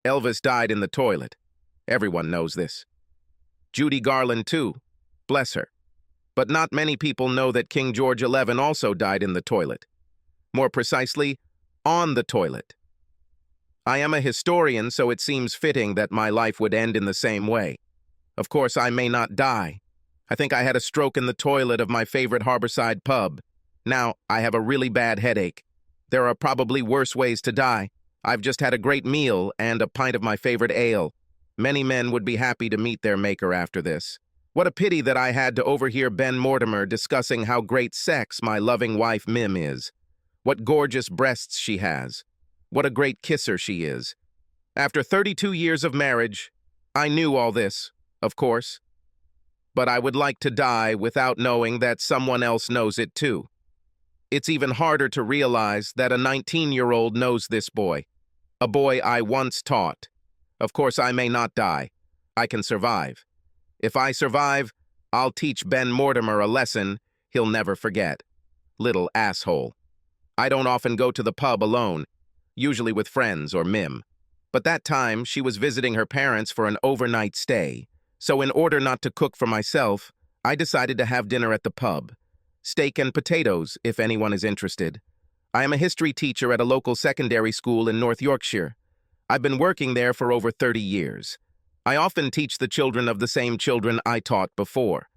Elvis died in the toilet. Everyone knows this. Judy Garland, too. Bless her. But not many people know that King George XI also died in the toilet. More precisely, on the toilet. I am a historian, so it seems fitting that my life would end in the same way. Of course, I may not die. I think I had a stroke in the toilet of my favorite harborside pub. Now, I have a really bad headache. There are probably worse ways to die. I've just had a great meal and a pint of my favorite ale. Many men would be happy to meet their maker after this. What a pity that I had to overhear Ben Mortimer discussing how great sex my loving wife Mim is. What gorgeous breasts she has. What a great kisser she is. After 32 years of marriage, I knew all this, of course. But I would like to die without knowing that someone else knows it too. It's even harder to realize that a 19-year-old knows this boy. A boy I once taught. Of course, I may not die. I can survive. If I survive, I'll teach Ben Mortimer a lesson he'll never forget. Little asshole. I don't often go to the pub alone, usually with friends or Mim. But that time, she was visiting her parents for an overnight stay. So in order not to cook for myself, I decided to have dinner at the pub. Steak and potatoes, if anyone is interested. I am a history teacher at a local secondary school in North Yorkshire. I've been working there for over 30 years. I often teach the children of the same children I taught before.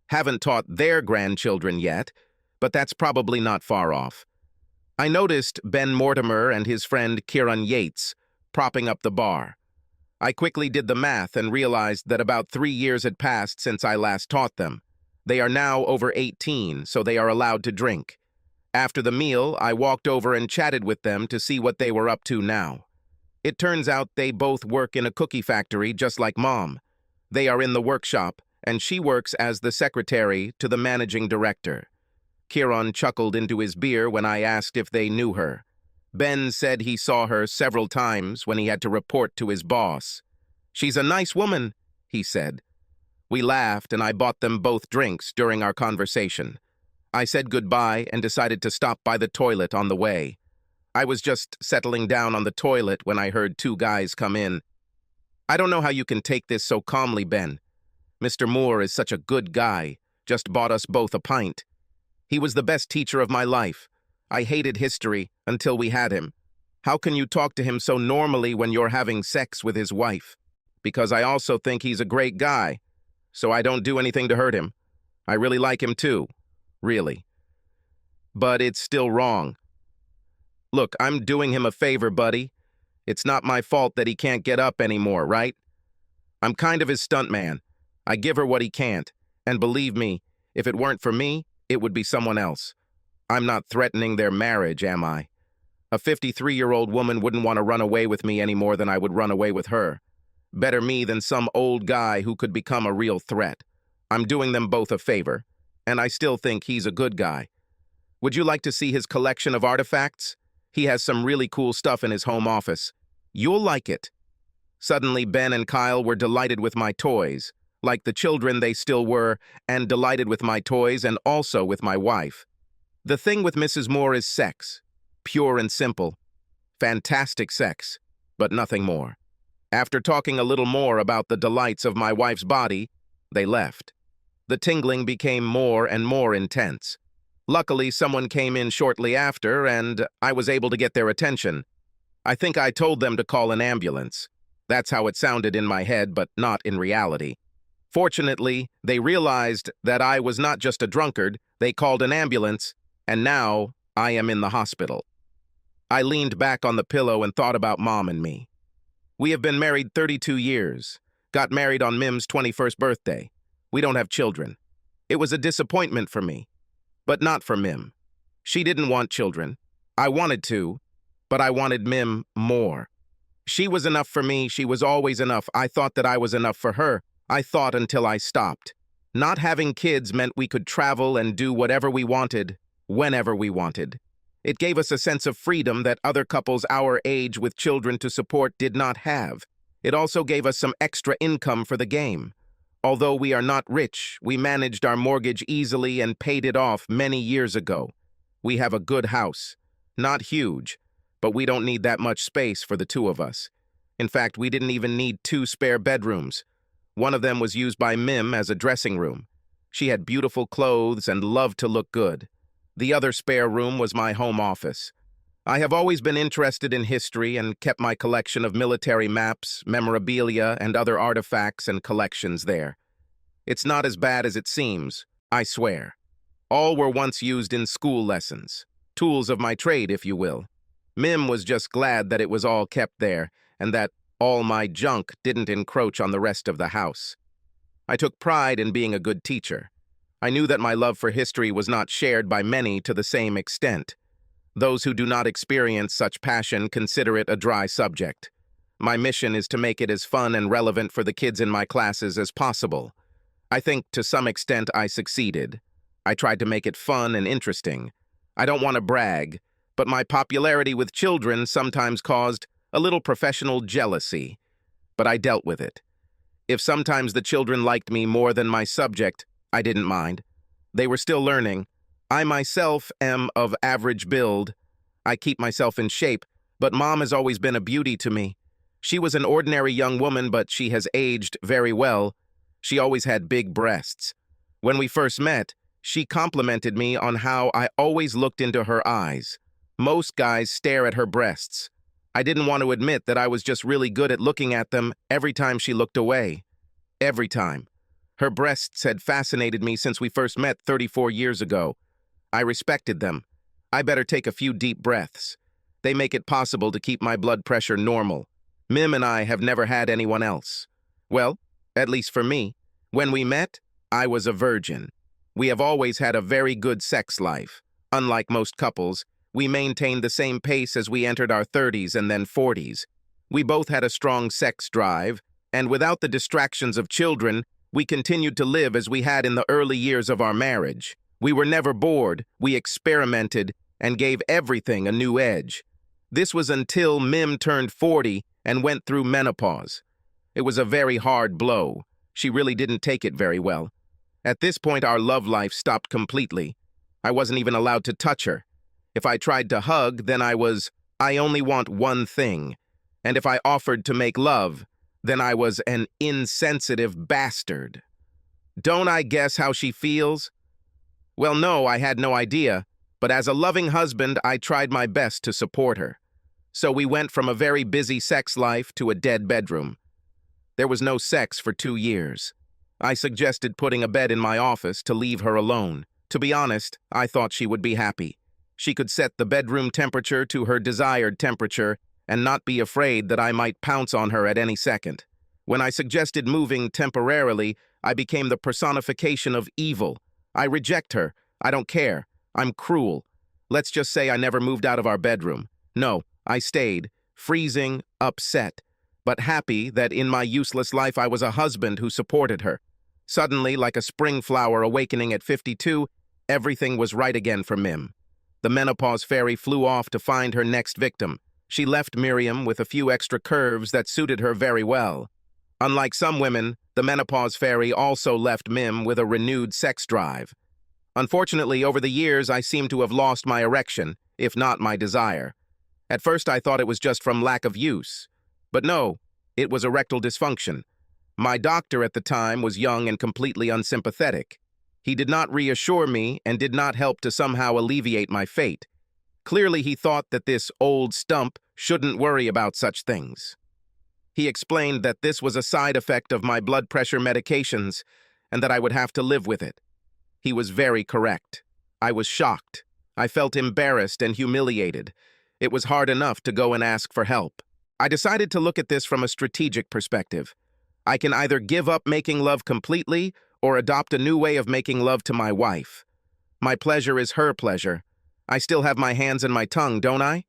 Haven't taught their grandchildren yet, but that's probably not far off. I noticed Ben Mortimer and his friend Kieran Yates propping up the bar. I quickly did the math and realized that about 3 years had passed since I last taught them. They are now over 18, so they are allowed to drink. After the meal, I walked over and chatted with them to see what they were up to now. It turns out they both work in a cookie factory just like Mom. They are in the workshop, and she works as the secretary to the managing director. Kieran chuckled into his beer when I asked if they knew her. Ben said he saw her several times when he had to report to his boss. "She's a nice woman," he said. We laughed, and I bought them both drinks during our conversation. I said goodbye and decided to stop by the toilet on the way. I was just settling down on the toilet when I heard 2 guys come in. "I don't know how you can take this so calmly, Ben. Mr. Moore is such a good guy, just bought us both a pint. He was the best teacher of my life. I hated history until we had him. How can you talk to him so normally when you're having sex with his wife? Because I also think he's a great guy, so I don't do anything to hurt him. I really like him too, really. But it's still wrong. Look, I'm doing him a favor, buddy. It's not my fault that he can't get up anymore, right? I'm kind of his stuntman. I give her what he can't, and believe me, if it weren't for me, it would be someone else. I'm not threatening their marriage, am I? A 53-year-old woman wouldn't want to run away with me any more than I would run away with her. Better me than some old guy who could become a real threat. I'm doing them both a favor, and I still think he's a good guy. Would you like to see his collection of artifacts? He has some really cool stuff in his home office. You'll like it." Suddenly, Ben and Kyle were delighted with my toys, like the children they still were, and delighted with my toys and also with my wife. The thing with Mrs. Moore is sex. Pure and simple. Fantastic sex, but nothing more. After talking a little more about the delights of my wife's body, they left. The tingling became more and more intense. Luckily, someone came in shortly after, and I was able to get their attention. I think I told them to call an ambulance. That's how it sounded in my head, but not in reality. Fortunately, they realized that I was not just a drunkard. They called an ambulance, and now I am in the hospital. I leaned back on the pillow and thought about Mom and me. We have been married 32 years, got married on Mim's 21st birthday. We don't have children. It was a disappointment for me, but not for Mim. She didn't want children. I wanted to, but I wanted Mim more. She was enough for me. She was always enough. I thought that I was enough for her. I thought until I stopped. Not having kids meant we could travel and do whatever we wanted, whenever we wanted. It gave us a sense of freedom that other couples our age with children to support did not have. It also gave us some extra income for the game. Although we are not rich, we managed our mortgage easily and paid it off many years ago. We have a good house. Not huge, but we don't need that much space for the 2 of us. In fact, we didn't even need two spare bedrooms. One of them was used by Mim as a dressing room. She had beautiful clothes and loved to look good. The other spare room was my home office. I have always been interested in history and kept my collection of military maps, memorabilia, and other artifacts and collections there. It's not as bad as it seems, I swear. All were once used in school lessons. Tools of my trade, if you will. Mim was just glad that it was all kept there, and that all my junk didn't encroach on the rest of the house. I took pride in being a good teacher. I knew that my love for history was not shared by many to the same extent. Those who do not experience such passion consider it a dry subject. My mission is to make it as fun and relevant for the kids in my classes as possible. I think to some extent I succeeded. I tried to make it fun and interesting. I don't want to brag, but my popularity with children sometimes caused a little professional jealousy. But I dealt with it. If sometimes the children liked me more than my subject, I didn't mind. They were still learning. I myself am of average build. I keep myself in shape, but Mom has always been a beauty to me. She was an ordinary young woman, but she has aged very well. She always had big breasts. When we first met, she complimented me on how I always looked into her eyes. Most guys stare at her breasts. I didn't want to admit that I was just really good at looking at them every time she looked away. Every time. Her breasts had fascinated me since we first met 34 years ago. I respected them. I better take a few deep breaths. They make it possible to keep my blood pressure normal. Mim and I have never had anyone else. Well, at least for me. When we met, I was a virgin. We have always had a very good sex life. Unlike most couples, we maintained the same pace as we entered our 30s and then 40s. We both had a strong sex drive, and without the distractions of children, we continued to live as we had in the early years of our marriage. We were never bored, we experimented, and gave everything a new edge. This was until Mim turned 40 and went through menopause. It was a very hard blow. She really didn't take it very well. At this point, our love life stopped completely. I wasn't even allowed to touch her. If I tried to hug, then I only want one thing. And if I offered to make love, then I was an insensitive bastard. Don't I guess how she feels? Well, no, I had no idea, but as a loving husband, I tried my best to support her. So we went from a very busy sex life to a dead bedroom. There was no sex for 2 years. I suggested putting a bed in my office to leave her alone. To be honest, I thought she would be happy. She could set the bedroom temperature to her desired temperature and not be afraid that I might pounce on her at any second. When I suggested moving temporarily, I became the personification of evil. I reject her. I don't care. I'm cruel. Let's just say I never moved out of our bedroom. No, I stayed, freezing, upset, but happy that in my useless life I was a husband who supported her. Suddenly, like a spring flower awakening at 52, everything was right again for Mim. The menopause fairy flew off to find her next victim. She left Miriam with a few extra curves that suited her very well. Unlike some women, the menopause fairy also left Mim with a renewed sex drive. Unfortunately, over the years, I seem to have lost my erection, if not my desire. At first, I thought it was just from lack of use. But no, it was erectile dysfunction. My doctor at the time was young and completely unsympathetic. He did not reassure me and did not help to somehow alleviate my fate. Clearly, he thought that this old stump shouldn't worry about such things. He explained that this was a side effect of my blood pressure medications and that I would have to live with it. He was very correct. I was shocked. I felt embarrassed and humiliated. It was hard enough to go and ask for help. I decided to look at this from a strategic perspective. I can either give up making love completely or adopt a new way of making love to my wife. My pleasure is her pleasure. I still have my hands and my tongue, don't I?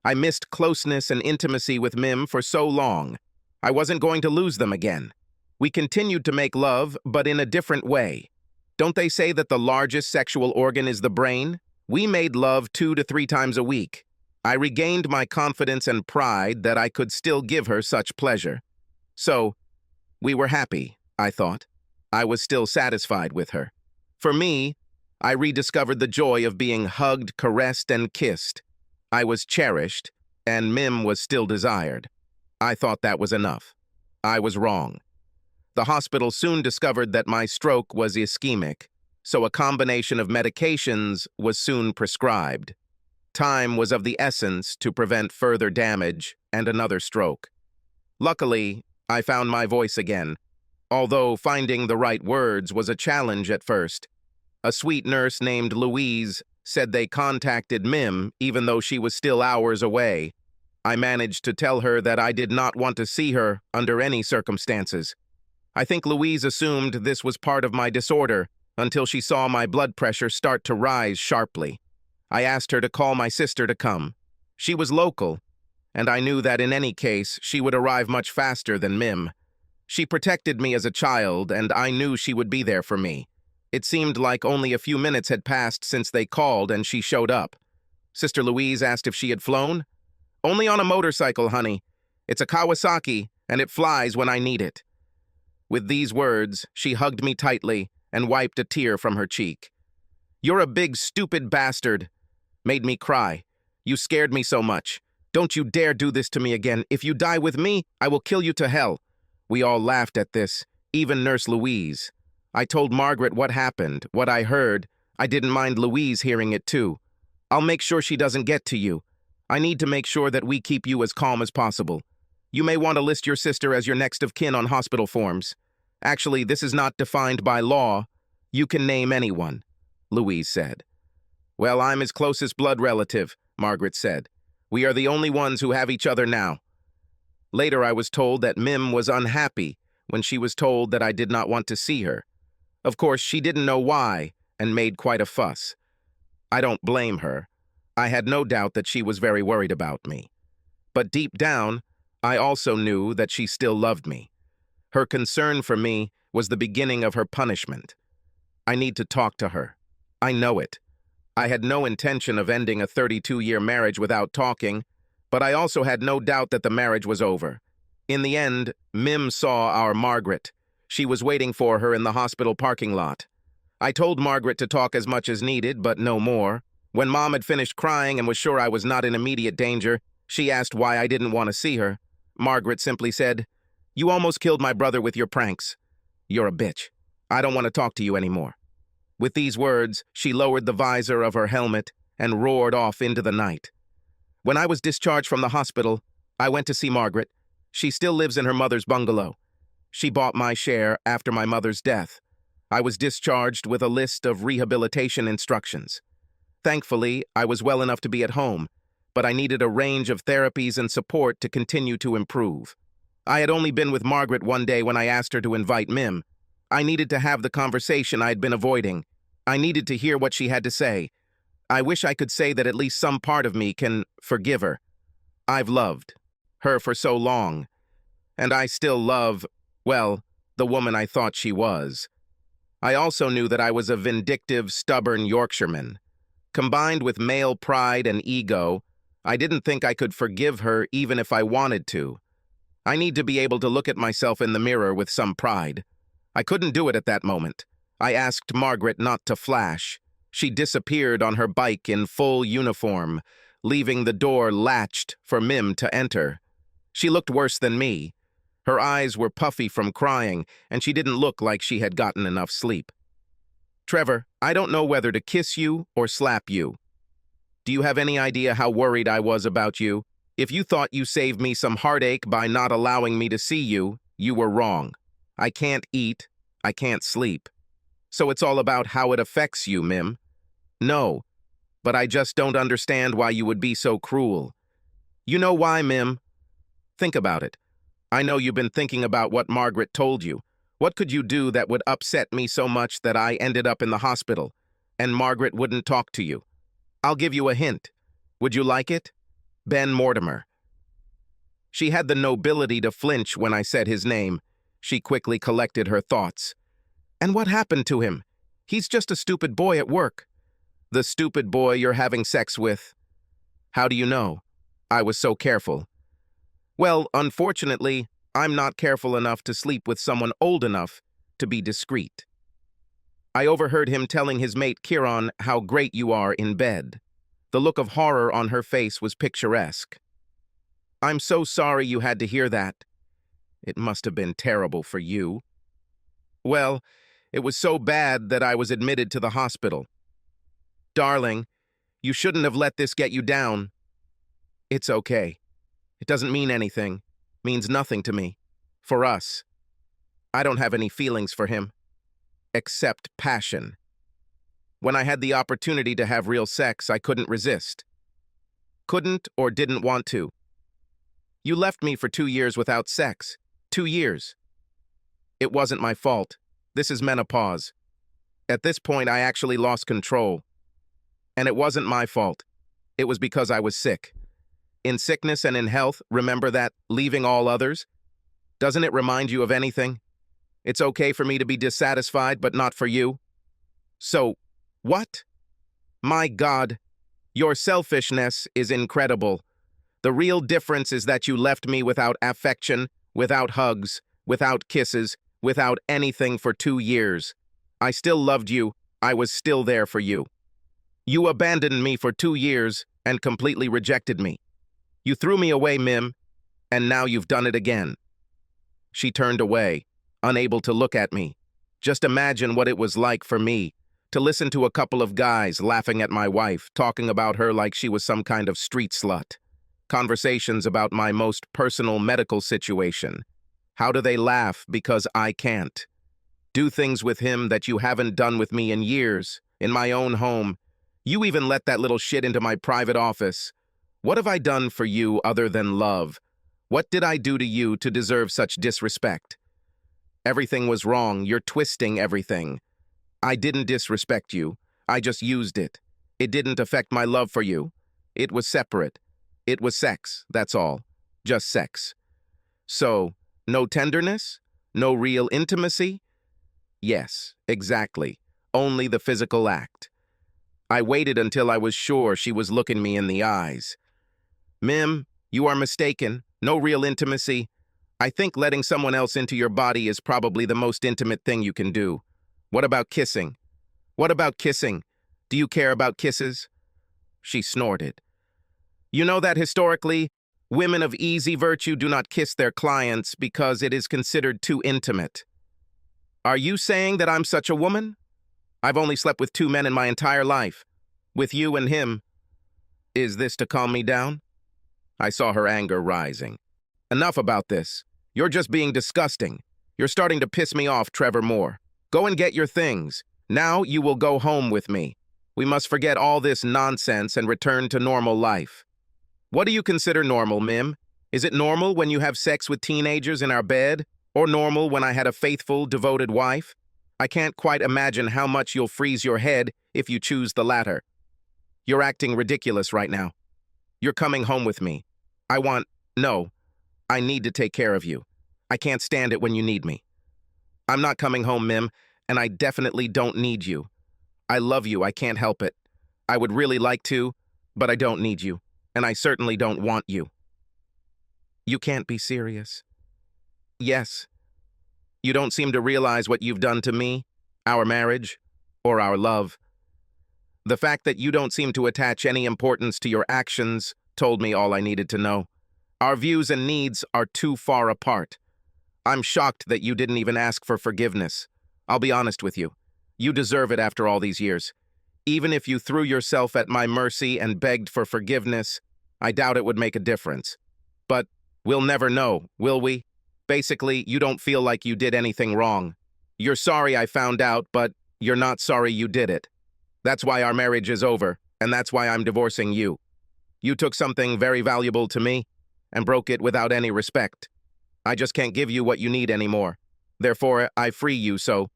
I missed closeness and intimacy with Mim for so long. I wasn't going to lose them again. We continued to make love, but in a different way. Don't they say that the largest sexual organ is the brain? We made love 2 to 3 times a week. I regained my confidence and pride that I could still give her such pleasure. So, we were happy, I thought. I was still satisfied with her. For me, I rediscovered the joy of being hugged, caressed, and kissed. I was cherished, and Mim was still desired. I thought that was enough. I was wrong. The hospital soon discovered that my stroke was ischemic, so a combination of medications was soon prescribed. Time was of the essence to prevent further damage and another stroke. Luckily, I found my voice again, although finding the right words was a challenge at first. A sweet nurse named Louise said they contacted Mim even though she was still hours away. I managed to tell her that I did not want to see her under any circumstances. I think Louise assumed this was part of my disorder until she saw my blood pressure start to rise sharply. I asked her to call my sister to come. She was local, and I knew that in any case she would arrive much faster than Mim. She protected me as a child, and I knew she would be there for me. It seemed like only a few minutes had passed since they called and she showed up. Sister Louise asked if she had flown. "Only on a motorcycle, honey. It's a Kawasaki, and it flies when I need it." With these words, she hugged me tightly and wiped a tear from her cheek. "You're a big, stupid bastard." Made me cry. "You scared me so much. Don't you dare do this to me again. If you die with me, I will kill you to hell." We all laughed at this, even Nurse Louise. I told Margaret what happened, what I heard. I didn't mind Louise hearing it too. "I'll make sure she doesn't get to you. I need to make sure that we keep you as calm as possible. You may want to list your sister as your next of kin on hospital forms. Actually, this is not defined by law. You can name anyone," Louise said. "Well, I'm his closest blood relative," Margaret said. "We are the only ones who have each other now." Later, I was told that Mim was unhappy when she was told that I did not want to see her. Of course, she didn't know why and made quite a fuss. I don't blame her. I had no doubt that she was very worried about me. But deep down, I also knew that she still loved me. Her concern for me was the beginning of her punishment. I need to talk to her. I know it. I had no intention of ending a 32-year marriage without talking, but I also had no doubt that the marriage was over. In the end, Mim saw our Margaret. She was waiting for her in the hospital parking lot. I told Margaret to talk as much as needed, but no more. When Mom had finished crying and was sure I was not in immediate danger, she asked why I didn't want to see her. Margaret simply said, "You almost killed my brother with your pranks. You're a bitch. I don't want to talk to you anymore." With these words, she lowered the visor of her helmet and roared off into the night. When I was discharged from the hospital, I went to see Margaret. She still lives in her mother's bungalow. She bought my share after my mother's death. I was discharged with a list of rehabilitation instructions. Thankfully, I was well enough to be at home, but I needed a range of therapies and support to continue to improve. I had only been with Margaret one day when I asked her to invite Mim. I needed to have the conversation I had been avoiding. I needed to hear what she had to say. I wish I could say that at least some part of me can forgive her. I've loved her for so long, and I still love, well, the woman I thought she was. I also knew that I was a vindictive, stubborn Yorkshireman. Combined with male pride and ego, I didn't think I could forgive her even if I wanted to. I need to be able to look at myself in the mirror with some pride. I couldn't do it at that moment. I asked Margaret not to flash. She disappeared on her bike in full uniform, leaving the door latched for Mim to enter. She looked worse than me. Her eyes were puffy from crying, and she didn't look like she had gotten enough sleep. "Trevor, I don't know whether to kiss you or slap you. Do you have any idea how worried I was about you? If you thought you saved me some heartache by not allowing me to see you, you were wrong. I can't eat. I can't sleep. So it's all about how it affects you, Mim." "No, but I just don't understand why you would be so cruel." "You know why, Mim? Think about it. I know you've been thinking about what Margaret told you. What could you do that would upset me so much that I ended up in the hospital, and Margaret wouldn't talk to you? I'll give you a hint. Would you like it? Ben Mortimer." She had the nobility to flinch when I said his name. She quickly collected her thoughts. "And what happened to him? He's just a stupid boy at work." "The stupid boy you're having sex with." "How do you know?" I was so careful. "Well, unfortunately, I'm not careful enough to sleep with someone old enough to be discreet." I overheard him telling his mate Kieran how great you are in bed. The look of horror on her face was picturesque. I'm so sorry you had to hear that. It must have been terrible for you. Well, it was so bad that I was admitted to the hospital. Darling, you shouldn't have let this get you down. It's okay. It doesn't mean anything. Means nothing to me. For us. I don't have any feelings for him. Except passion. When I had the opportunity to have real sex, I couldn't resist. Couldn't or didn't want to. You left me for 2 years without sex. 2 years. It wasn't my fault. This is menopause. At this point, I actually lost control. And it wasn't my fault. It was because I was sick. In sickness and in health, remember that, leaving all others? Doesn't it remind you of anything? It's okay for me to be dissatisfied, but not for you. So, what? My God, your selfishness is incredible. The real difference is that you left me without affection, without hugs, without kisses, without anything for 2 years. I still loved you. I was still there for you. You abandoned me for 2 years and completely rejected me. You threw me away, Mim, and now you've done it again. She turned away, unable to look at me. Just imagine what it was like for me to listen to a couple of guys laughing at my wife, talking about her like she was some kind of street slut. Conversations about my most personal medical situation. How do they laugh because I can't? Do things with him that you haven't done with me in years, in my own home. You even let that little shit into my private office. What have I done for you other than love? What did I do to you to deserve such disrespect? Everything was wrong. You're twisting everything. I didn't disrespect you. I just used it. It didn't affect my love for you. It was separate. It was sex, that's all. Just sex. So, no tenderness? No real intimacy? Yes, exactly. Only the physical act. I waited until I was sure she was looking me in the eyes. Mim, you are mistaken. No real intimacy. I think letting someone else into your body is probably the most intimate thing you can do. What about kissing? What about kissing? Do you care about kisses? She snorted. You know that historically, women of easy virtue do not kiss their clients because it is considered too intimate. Are you saying that I'm such a woman? I've only slept with 2 men in my entire life. With you and him. Is this to calm me down? I saw her anger rising. Enough about this. You're just being disgusting. You're starting to piss me off, Trevor Moore. Go and get your things. Now you will go home with me. We must forget all this nonsense and return to normal life. What do you consider normal, Mim? Is it normal when you have sex with teenagers in our bed? Or normal when I had a faithful, devoted wife? I can't quite imagine how much you'll freeze your head if you choose the latter. You're acting ridiculous right now. You're coming home with me. No, I need to take care of you. I can't stand it when you need me. I'm not coming home, Mim, and I definitely don't need you. I love you, I can't help it. I would really like to, but I don't need you, and I certainly don't want you. You can't be serious. Yes. You don't seem to realize what you've done to me, our marriage, or our love. The fact that you don't seem to attach any importance to your actions told me all I needed to know. Our views and needs are too far apart. I'm shocked that you didn't even ask for forgiveness. I'll be honest with you. You deserve it after all these years. Even if you threw yourself at my mercy and begged for forgiveness, I doubt it would make a difference. But we'll never know, will we? Basically, you don't feel like you did anything wrong. You're sorry I found out, but you're not sorry you did it. That's why our marriage is over, and that's why I'm divorcing you. You took something very valuable to me and broke it without any respect. I just can't give you what you need anymore. Therefore, I free you so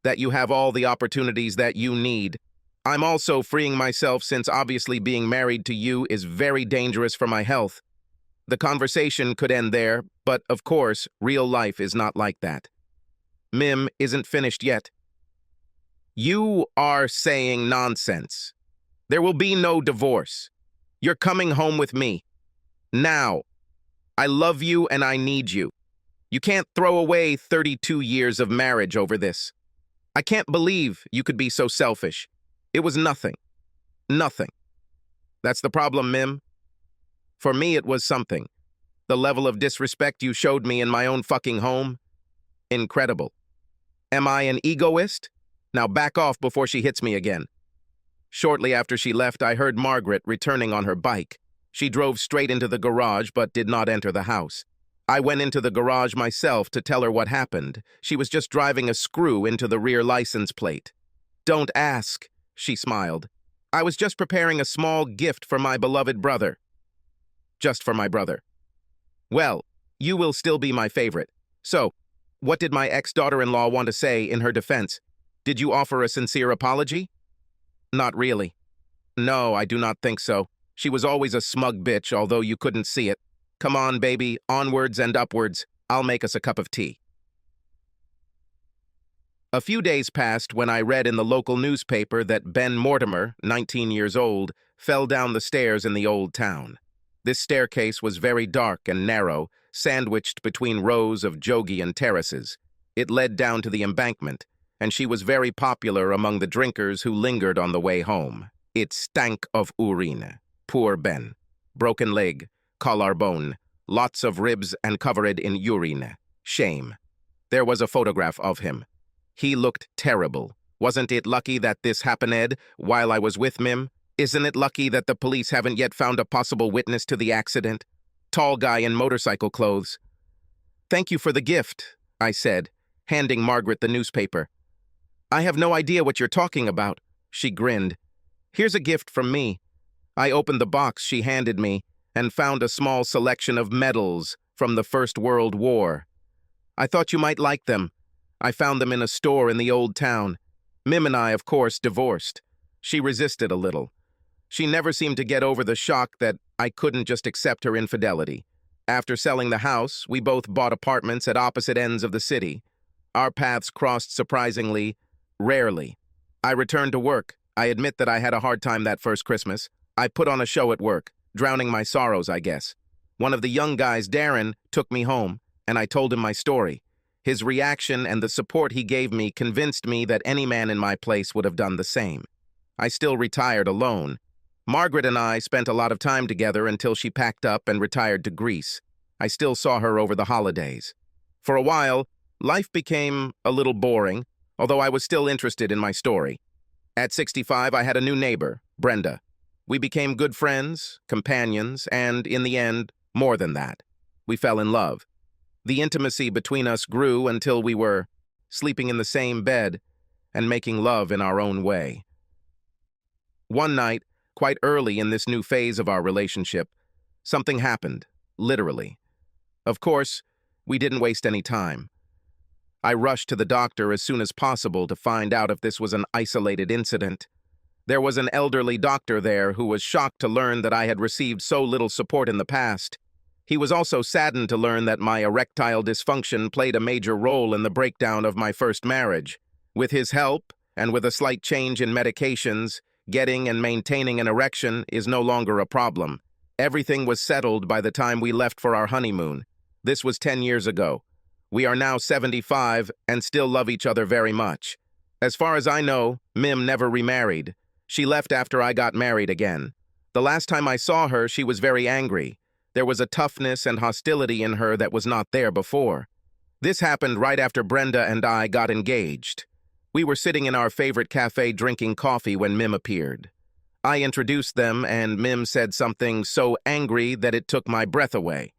that you have all the opportunities that you need. I'm also freeing myself since obviously being married to you is very dangerous for my health. The conversation could end there, but of course, real life is not like that. Mim isn't finished yet. You are saying nonsense. There will be no divorce. You're coming home with me. Now. I love you and I need you. You can't throw away 32 years of marriage over this. I can't believe you could be so selfish. It was nothing. Nothing. That's the problem, Mim. For me, it was something. The level of disrespect you showed me in my own fucking home? Incredible. Am I an egoist? Now back off before she hits me again. Shortly after she left, I heard Margaret returning on her bike. She drove straight into the garage but did not enter the house. I went into the garage myself to tell her what happened. She was just driving a screw into the rear license plate. Don't ask, she smiled. I was just preparing a small gift for my beloved brother. Just for my brother. Well, you will still be my favorite. So, what did my ex-daughter-in-law want to say in her defense? Did you offer a sincere apology? Not really. No, I do not think so. She was always a smug bitch, although you couldn't see it. Come on, baby, onwards and upwards. I'll make us a cup of tea. A few days passed when I read in the local newspaper that Ben Mortimer, 19 years old, fell down the stairs in the old town. This staircase was very dark and narrow, sandwiched between rows of Jogian terraces. It led down to the embankment, and she was very popular among the drinkers who lingered on the way home. It stank of urine. Poor Ben. Broken leg, collarbone, lots of ribs and covered in urine. Shame. There was a photograph of him. He looked terrible. Wasn't it lucky that this happened while I was with Mim? Isn't it lucky that the police haven't yet found a possible witness to the accident? Tall guy in motorcycle clothes. Thank you for the gift, I said, handing Margaret the newspaper. I have no idea what you're talking about, she grinned. Here's a gift from me. I opened the box she handed me and found a small selection of medals from the First World War. I thought you might like them. I found them in a store in the old town. Mim and I, of course, divorced. She resisted a little. She never seemed to get over the shock that I couldn't just accept her infidelity. After selling the house, we both bought apartments at opposite ends of the city. Our paths crossed surprisingly rarely. I returned to work. I admit that I had a hard time that first Christmas. I put on a show at work, drowning my sorrows, I guess. One of the young guys, Darren, took me home, and I told him my story. His reaction and the support he gave me convinced me that any man in my place would have done the same. I still retired alone. Margaret and I spent a lot of time together until she packed up and retired to Greece. I still saw her over the holidays. For a while, life became a little boring, although I was still interested in my story. At 65, I had a new neighbor, Brenda. We became good friends, companions, and, in the end, more than that. We fell in love. The intimacy between us grew until we were sleeping in the same bed and making love in our own way. One night, quite early in this new phase of our relationship, something happened, literally. Of course, we didn't waste any time. I rushed to the doctor as soon as possible to find out if this was an isolated incident. There was an elderly doctor there who was shocked to learn that I had received so little support in the past. He was also saddened to learn that my erectile dysfunction played a major role in the breakdown of my first marriage. With his help, and with a slight change in medications, getting and maintaining an erection is no longer a problem. Everything was settled by the time we left for our honeymoon. This was 10 years ago. We are now 75 and still love each other very much. As far as I know, Mim never remarried. She left after I got married again. The last time I saw her, she was very angry. There was a toughness and hostility in her that was not there before. This happened right after Brenda and I got engaged. We were sitting in our favorite cafe drinking coffee when Mim appeared. I introduced them, and Mim said something so angry that it took my breath away.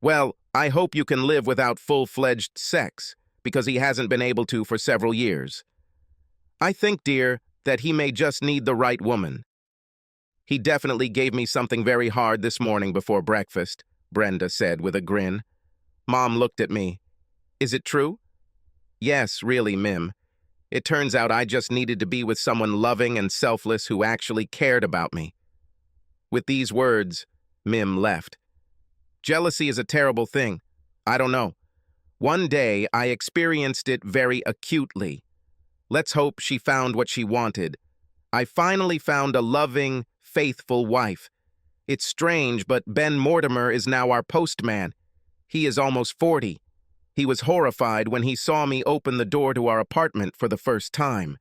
Well, I hope you can live without full-fledged sex, because he hasn't been able to for several years. I think, dear, that he may just need the right woman. He definitely gave me something very hard this morning before breakfast, Brenda said with a grin. Mom looked at me. Is it true? Yes, really, Mim. It turns out I just needed to be with someone loving and selfless who actually cared about me. With these words, Mim left. Jealousy is a terrible thing. I don't know. One day, I experienced it very acutely. Let's hope she found what she wanted. I finally found a loving, faithful wife. It's strange, but Ben Mortimer is now our postman. He is almost 40. He was horrified when he saw me open the door to our apartment for the first time.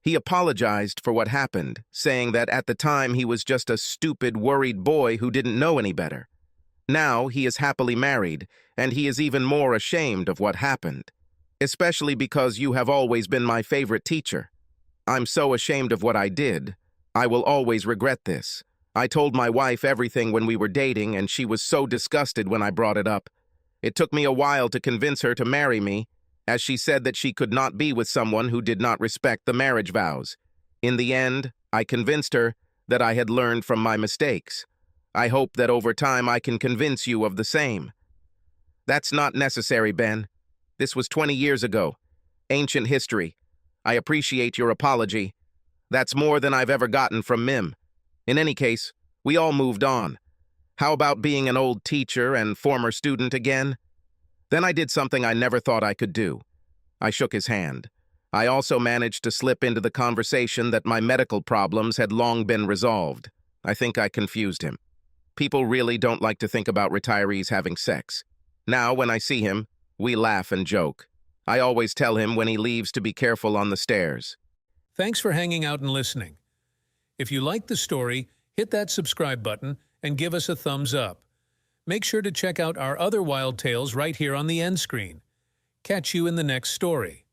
He apologized for what happened, saying that at the time he was just a stupid, worried boy who didn't know any better. Now he is happily married, and he is even more ashamed of what happened. Especially because you have always been my favorite teacher. I'm so ashamed of what I did. I will always regret this. I told my wife everything when we were dating, and she was so disgusted when I brought it up. It took me a while to convince her to marry me, as she said that she could not be with someone who did not respect the marriage vows. In the end, I convinced her that I had learned from my mistakes. I hope that over time I can convince you of the same. That's not necessary, Ben. This was 20 years ago. Ancient history. I appreciate your apology. That's more than I've ever gotten from Mim. In any case, we all moved on. How about being an old teacher and former student again? Then I did something I never thought I could do. I shook his hand. I also managed to slip into the conversation that my medical problems had long been resolved. I think I confused him. People really don't like to think about retirees having sex. Now, when I see him, we laugh and joke. I always tell him when he leaves to be careful on the stairs. Thanks for hanging out and listening. If you liked the story, hit that subscribe button and give us a thumbs up. Make sure to check out our other wild tales right here on the end screen. Catch you in the next story.